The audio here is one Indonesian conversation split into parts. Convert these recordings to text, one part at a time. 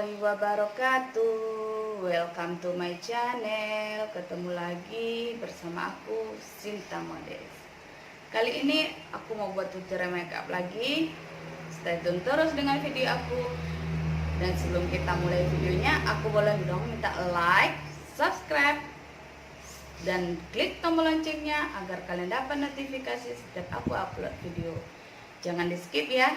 warahmatullahi wabarakatuh. Welcome to my channel. Ketemu lagi bersama aku Sinta Modest. Kali ini aku mau buat tutorial makeup lagi. Stay tune terus dengan video aku. Dan sebelum kita mulai videonya, aku boleh dong minta like, subscribe, dan klik tombol loncengnya agar kalian dapat notifikasi setiap aku upload video. Jangan di skip ya.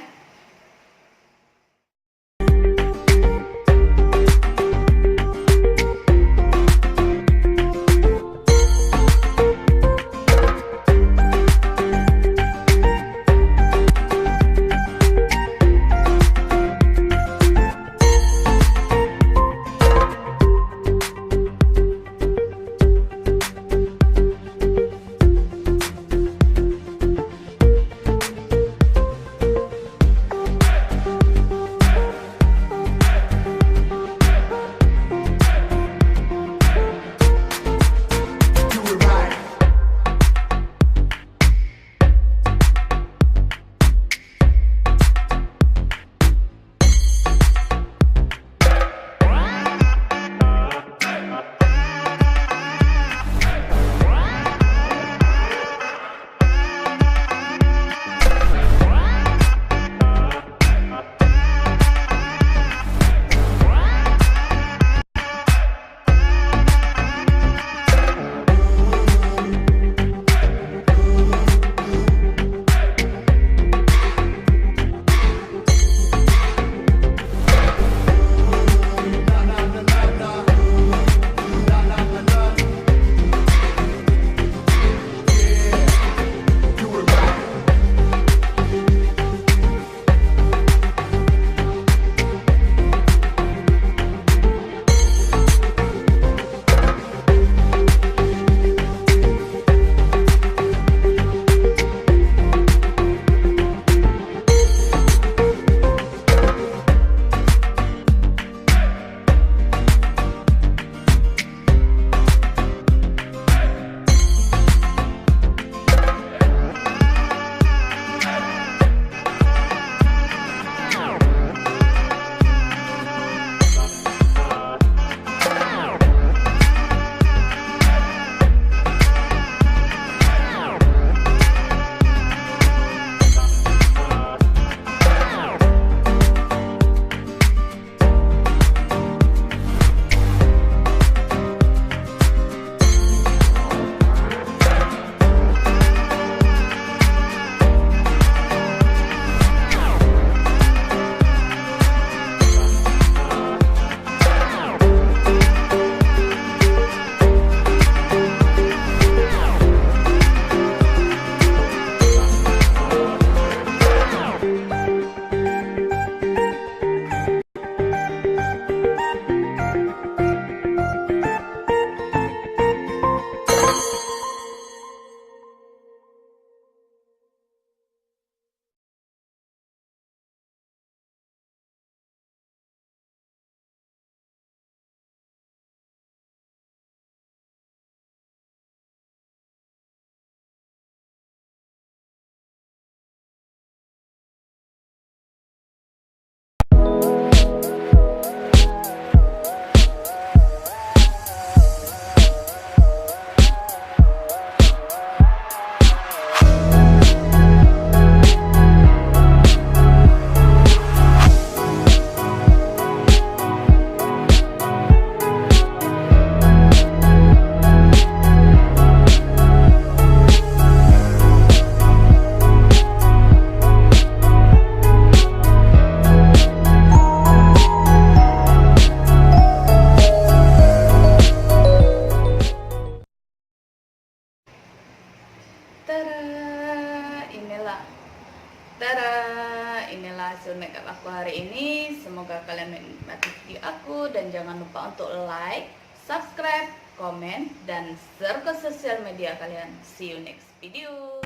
Inilah hasil makeup aku hari ini. Semoga kalian menikmati video aku, dan jangan lupa untuk like, subscribe, komen, dan share ke sosial media kalian. See you next video.